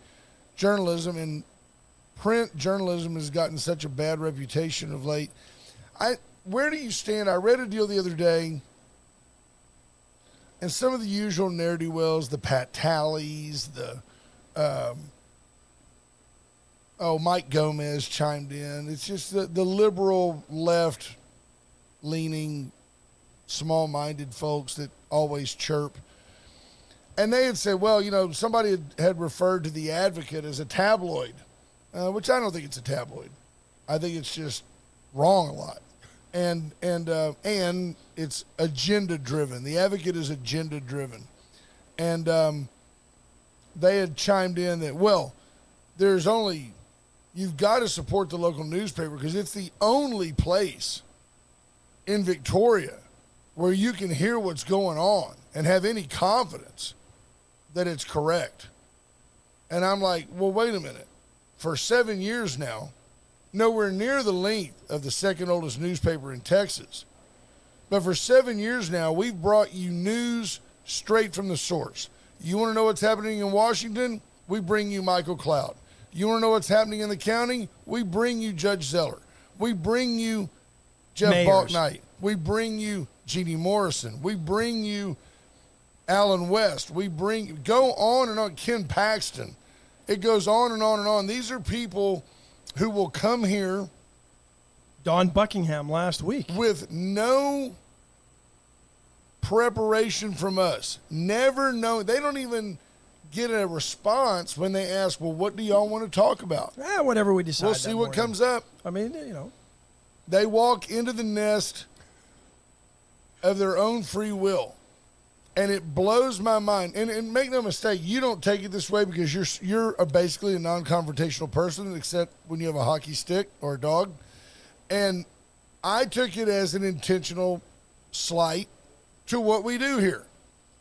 journalism, and print journalism has gotten such a bad reputation of late. Where do you stand? I read a deal the other day. And some of the usual ne'er-do-wells, the Pat Tallies, Mike Gomez chimed in. It's just the liberal left-leaning, small-minded folks that always chirp. And they had said, well, somebody had referred to The Advocate as a tabloid, which I don't think it's a tabloid. I think it's just wrong a lot. and it's agenda driven. The Advocate is agenda driven, and they had chimed in that, well, you've got to support the local newspaper because it's the only place in Victoria where you can hear what's going on and have any confidence that it's correct. And I'm like, well, wait a minute. For 7 years now, nowhere near the length of the second oldest newspaper in Texas, but for 7 years now, we've brought you news straight from the source. You want to know what's happening in Washington? We bring you Michael Cloud. You want to know what's happening in the county? We bring you Judge Zeller. We bring you Jeff Balknight. We bring you Jeannie Morrison. We bring you Alan West. Go on and on, Ken Paxton. It goes on and on and on. These are people who will come here. Don Buckingham last week. With no preparation from us. Never know. They don't even get a response when they ask, well, what do y'all want to talk about? Whatever we decide. We'll see what comes up. I mean, you know. They walk into the nest of their own free will. And it blows my mind. And make no mistake, you don't take it this way because you're basically a non-confrontational person, except when you have a hockey stick or a dog. And I took it as an intentional slight to what we do here.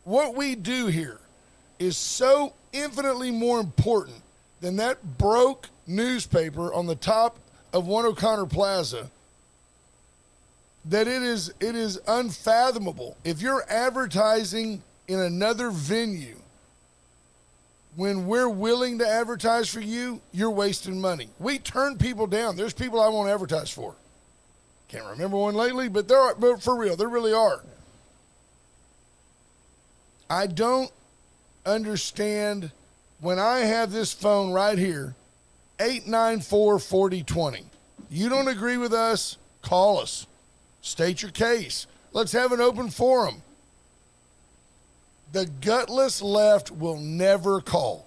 What we do here is so infinitely more important than that broke newspaper on the top of One O'Connor Plaza that it is unfathomable. If you're advertising in another venue when we're willing to advertise for you, you're wasting money. We turn people down. There's people I won't advertise for. Can't remember one lately, but but for real, there really are. I don't understand when I have this phone right here, 894-4020. You don't agree with us, call us. State your case. Let's have an open forum. The gutless left will never call.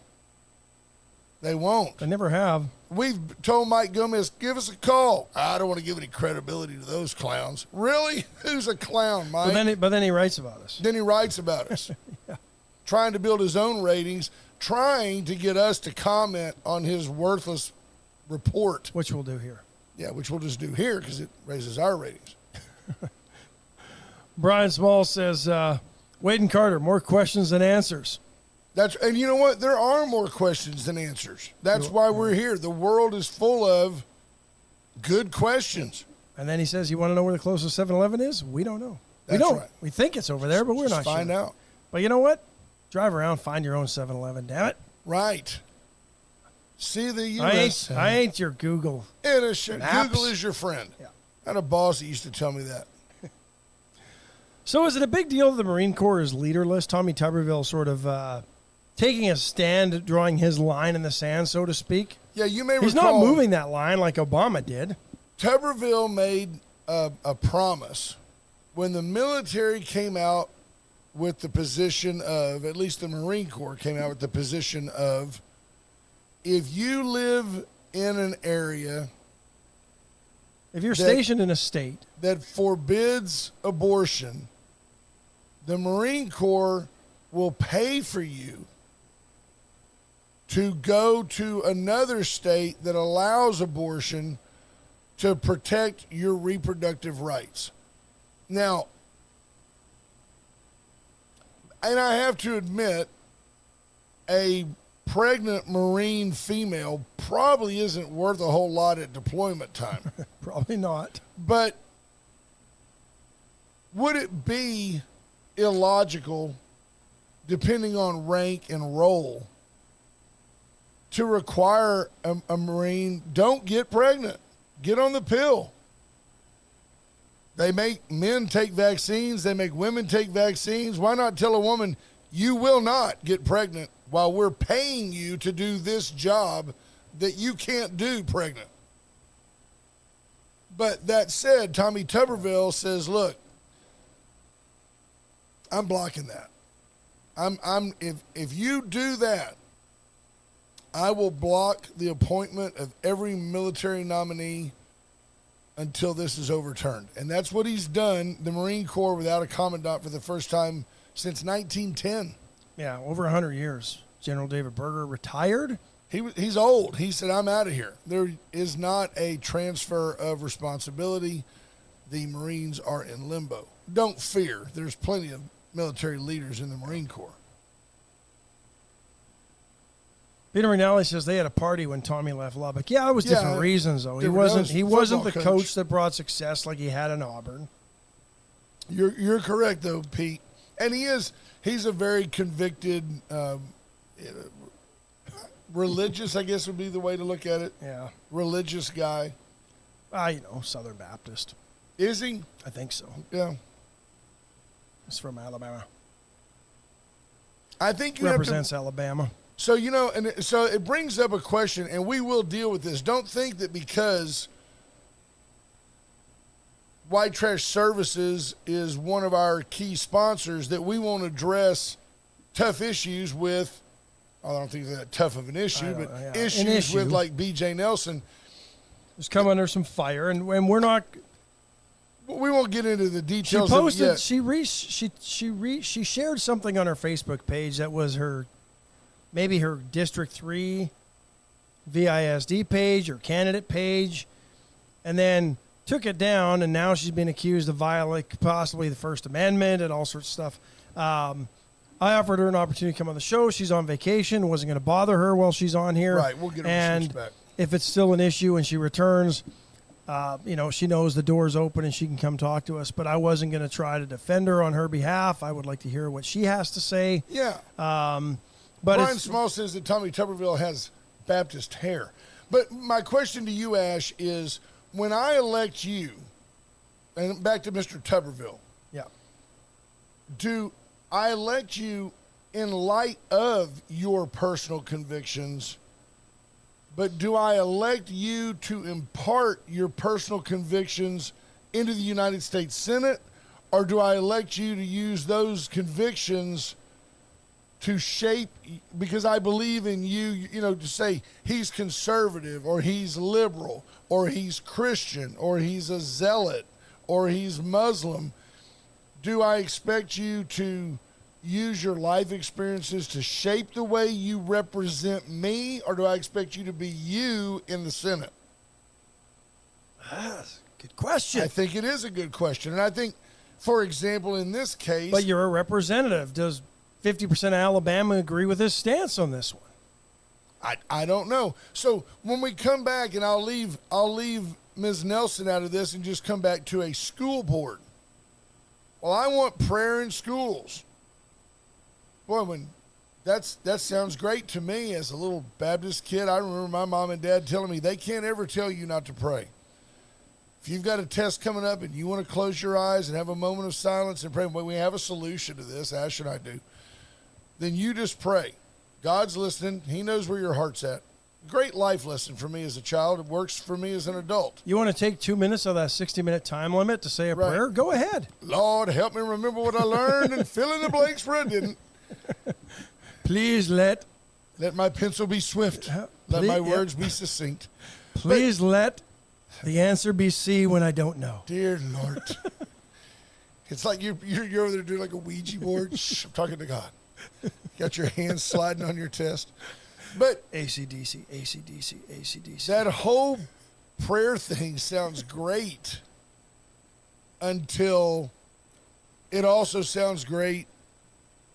They won't. They never have. We've told Mike Gomez, give us a call. I don't want to give any credibility to those clowns. Really? Who's a clown, Mike? But then he writes about us. Then he writes about us. Yeah. Trying to build his own ratings, trying to get us to comment on his worthless report. Which we'll do here. Yeah, which we'll just do here because it raises our ratings. Brian Small says, Wade and Carter, more questions than answers. And you know what? There are more questions than answers. That's why we're here. The world is full of good questions. And then he says, you want to know where the closest 7-Eleven is? We don't know. That's we don't. right. We think it's over there, but we're Just not find sure. out. But you know what? Drive around, find your own 7-Eleven, damn it. Right. See the U.S. I ain't your Google. Google is your friend. Yeah. I had a boss that used to tell me that. So is it a big deal that the Marine Corps is leaderless? Tommy Tuberville sort of taking a stand, drawing his line in the sand, so to speak? Yeah, you may He's recall. not moving that line like Obama did. Tuberville made a promise when the military came out with the position of, at least the Marine Corps came out with the position of, if you live in an area, if you're stationed in a state that forbids abortion, the Marine Corps will pay for you to go to another state that allows abortion to protect your reproductive rights. Now, and I have to admit, a pregnant Marine female probably isn't worth a whole lot at deployment time. Probably not. But would it be illogical, depending on rank and role, to require a Marine, don't get pregnant, get on the pill? They make men take vaccines. They make women take vaccines. Why not tell a woman, you will not get pregnant while we're paying you to do this job that you can't do pregnant? But that said, Tommy Tuberville says, look, I'm blocking that. If you do that, I will block the appointment of every military nominee until this is overturned. And that's what he's done, the Marine Corps without a commandant for the first time since 1910. Yeah, over 100 years. General David Berger retired. He's old. He said, I'm out of here. There is not a transfer of responsibility. The Marines are in limbo. Don't fear. There's plenty of military leaders in the Marine Corps. Peter McNally says they had a party when Tommy left Lubbock. Yeah, it was different reasons, though. He wasn't the coach that brought success like he had in Auburn. You're correct, though, Pete. And he's a very convicted, religious, I guess would be the way to look at it. Yeah. Religious guy. Southern Baptist. Is he? I think so. Yeah. He's from Alabama. I think you represents Alabama. So, and so it brings up a question, and we will deal with this. Don't think that because White Trash Services is one of our key sponsors that we won't address tough issues with, I don't think it's that tough of an issue, but issues with like B.J. Nelson. It's come under some fire, and we're not. We won't get into the details. She posted. Of it yet. She shared something on her Facebook page that was maybe her District 3 VISD page or candidate page, and then took it down, and now she's being accused of violating possibly the First Amendment and all sorts of stuff. I offered her an opportunity to come on the show. She's on vacation. Wasn't going to bother her while she's on here. Right, we'll get her receipts back. If it's still an issue when she returns, she knows the door's open and she can come talk to us. But I wasn't going to try to defend her on her behalf. I would like to hear what she has to say. Yeah. But Brian Small says that Tommy Tuberville has Baptist hair. But my question to you, Ash, is when I elect you, and back to Mr. Tuberville. Yeah. Do I elect you in light of your personal convictions, but do I elect you to impart your personal convictions into the United States Senate, or do I elect you to use those convictions to shape, because I believe in you, to say he's conservative or he's liberal or he's Christian or he's a zealot or he's Muslim? Do I expect you to use your life experiences to shape the way you represent me, or do I expect you to be you in the Senate? That's a good question. I think it is a good question. And I think, for example, in this case... But you're a representative. Does 50% of Alabama agree with his stance on this one? I don't know. So when we come back, and I'll leave Ms. Nelson out of this and just come back to a school board. Well, I want prayer in schools. Boy, that sounds great to me as a little Baptist kid. I remember my mom and dad telling me they can't ever tell you not to pray. If you've got a test coming up and you want to close your eyes and have a moment of silence and pray, well, we have a solution to this, Ash and I do, then you just pray. God's listening. He knows where your heart's at. Great life lesson for me as a child. It works for me as an adult. You want to take 2 minutes of that 60-minute time limit to say a prayer? Go ahead. Lord, help me remember what I learned and fill in the blanks where I didn't. Please let my pencil be swift. Let my words be succinct. Please let the answer be C when I don't know. Dear Lord. It's like you're over there doing like a Ouija board. Shh, I'm talking to God. You got your hands sliding on your test. But AC/DC, AC/DC, AC/DC. That whole prayer thing sounds great until it also sounds great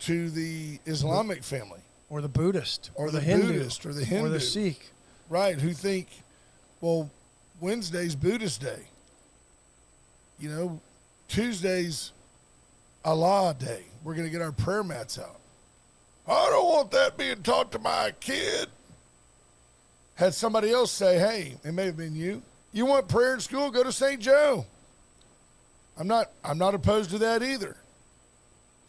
to the Islamic family. Or the Buddhist. Or the Hindu. Buddhist. Or the Hindu. Or the Sikh. Right, who think, well, Wednesday's Buddhist Day. Tuesday's Allah Day. We're going to get our prayer mats out. I don't want that being taught to my kid. Had somebody else say, hey, it may have been you. You want prayer in school? Go to St. Joe. I'm not opposed to that either.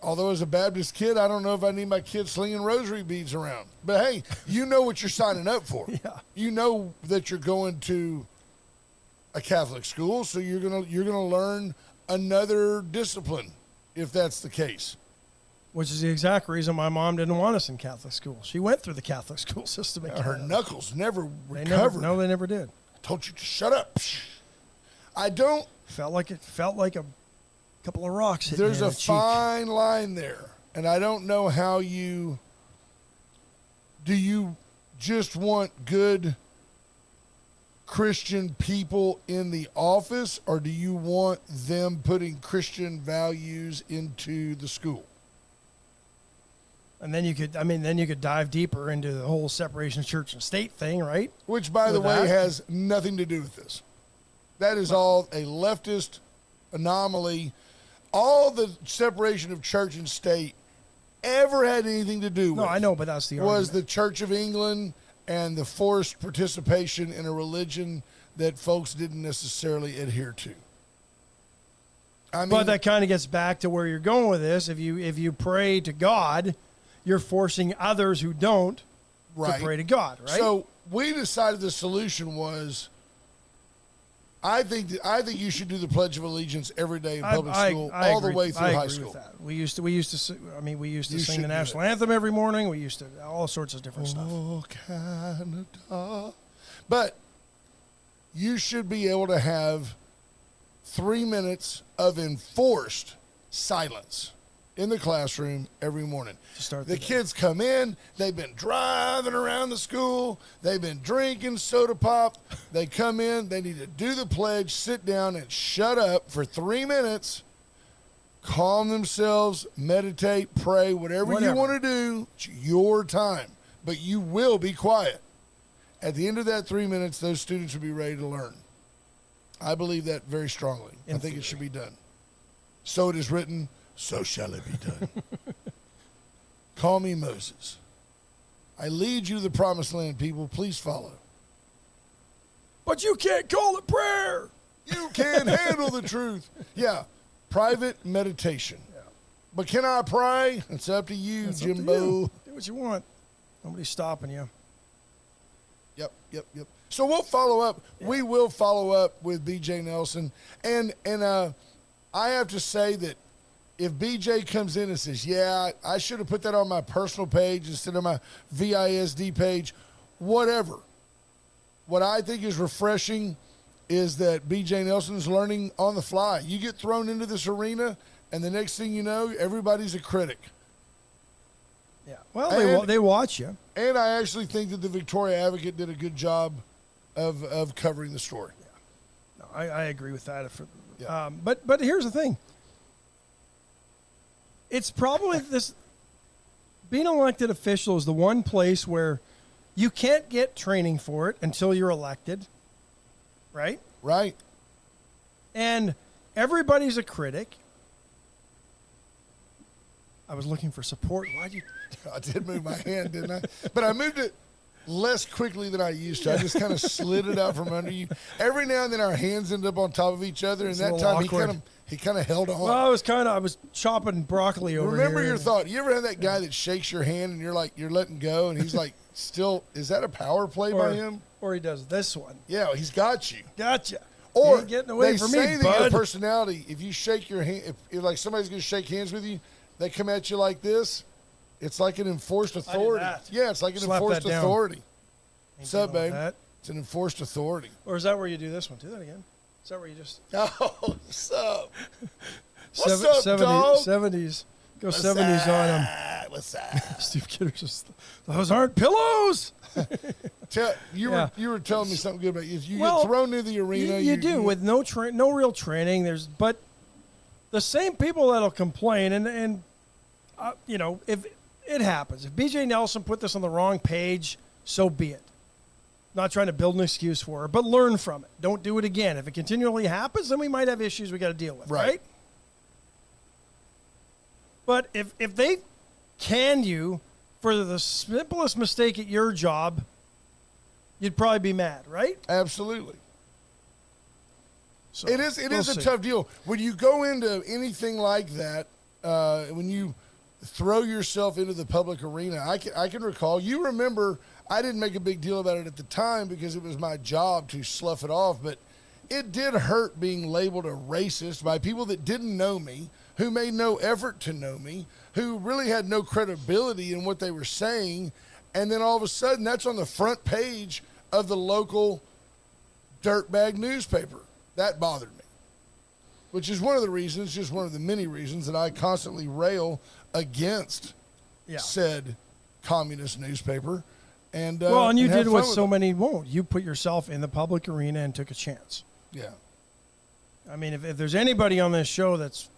Although as a Baptist kid, I don't know if I need my kids slinging rosary beads around. But hey, you know what you're signing up for. Yeah. You know that you're going to a Catholic school, so you're gonna learn another discipline if that's the case. Which is the exact reason my mom didn't want us in Catholic school. She went through the Catholic school system. Her knuckles never recovered. No, they never did. I told you to shut up. I don't. Felt like a couple of rocks hitting There's you in a the cheek. fine line there, and I don't know how you. Do you just want good Christian people in the office, or do you want them putting Christian values into the school? And then you could dive deeper into the whole separation of church and state thing, right? Which, by the With way, that? has nothing to do with this. That is all a leftist anomaly. All the separation of church and state ever had anything to do with No, I know, but that's the was argument. the Church of England and the forced participation in a religion that folks didn't necessarily adhere to. I mean, But that kind of gets back to where you're going with this. If you pray to God, you're forcing others who don't right. to pray to God, right? So we decided the solution was, I think you should do the Pledge of Allegiance every day in public school, all the way through high school. With that. We used to You sing should the do national it. anthem every morning. We used to all sorts of different stuff. Oh, Canada. But you should be able to have 3 minutes of enforced silence in the classroom every morning. To start The the day. kids come in, they've been driving around the school, they've been drinking soda pop. They come in, they need to do the pledge, sit down and shut up for 3 minutes, calm themselves, meditate, pray, whatever you want to do. It's your time, but you will be quiet. At the end of that 3 minutes, those students will be ready to learn. I believe that very strongly. I think it should be done. So it is written, so shall it be done. Call me Moses. I lead you to the promised land, people. Please follow. But you can't call it prayer. You can't handle the truth. Yeah, private meditation. Yeah. But can I pray? It's up to you, It's up to Jimbo. you. Do what you want. Nobody's stopping you. Yep. So we'll follow up. Yeah. We will follow up with BJ Nelson. And I have to say that if BJ comes in and says, yeah, I should have put that on my personal page instead of my VISD page, whatever. What I think is refreshing is that BJ Nelson's learning on the fly. You get thrown into this arena, and the next thing you know, everybody's a critic. Yeah. Well, And- they watch you. And I actually think that the Victoria Advocate did a good job of covering the story. No, I agree with that. Yeah. But here's the thing. It's probably this. Being an elected official is the one place where you can't get training for it until you're elected, right? Right? And everybody's a critic. I was looking for support. Why'd you? I did move my hand, didn't I? But I moved it less quickly than I used to. I just kind of slid it out from under you. Every now and then our hands end up on top of each other, and It's a that little time awkward. he kind of held on. Well, I was chopping broccoli over Remember here. your thought. You ever have that guy that shakes your hand and you're letting go, and he's like, still, is that a power play by him? Or he does this one. Yeah, he's got you. Gotcha. Or You ain't getting away they from say me, that your bud. personality, if you shake your hand, if like somebody's going to shake hands with you, they come at you like this, it's like an enforced authority. that. Yeah, it's like an Slap enforced that down. authority. Ain't What's up, dealing with babe? that. It's an enforced authority. Or is that where you do this one? Do that again. Is that where you just Oh, what's up? What's up, dog? 70s. Go What's 70s on them. up? What's up? Steve Kidder's just, those aren't pillows. You were telling me something good about you. You Well, get thrown into the arena. You do with no real training. But the same people that'll complain, and if it happens, if BJ Nelson put this on the wrong page, so be it. Not trying to build an excuse for her, but learn from it. Don't do it again. If it continually happens, then we might have issues we got to deal with, right? But if they can you for the simplest mistake at your job, you'd probably be mad, right? Absolutely. So It is we'll a see. tough deal. When you go into anything like that, when you throw yourself into the public arena, I can recall, you remember, I didn't make a big deal about it at the time because it was my job to slough it off, but it did hurt being labeled a racist by people that didn't know me, who made no effort to know me, who really had no credibility in what they were saying, and then all of a sudden that's on the front page of the local dirtbag newspaper. That bothered me. Which is one of the reasons, just one of the many reasons, that I constantly rail against said communist newspaper. And and you did what so them. many won't. You put yourself in the public arena and took a chance. Yeah. I mean, if there's anybody on this show that's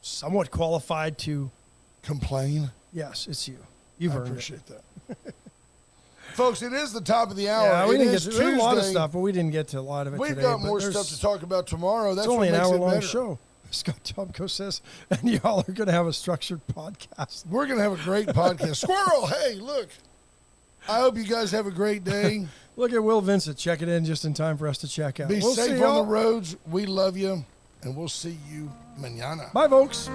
somewhat qualified to complain, yes, it's you. You've earned appreciate that. Folks, it is the top of the hour. Yeah, we didn't get to a lot of stuff, but we didn't get to a lot of it We've today. got more stuff to talk about tomorrow. That's it's only what an makes it hour-long better. show. Scott Tomko says, and y'all are going to have a structured podcast. We're going to have a great podcast. Squirrel, hey, look. I hope you guys have a great day. Look at Will Vincent checking in just in time for us to check out. Be We'll safe see on y'all. the roads. We love you, and we'll see you mañana. Bye, folks.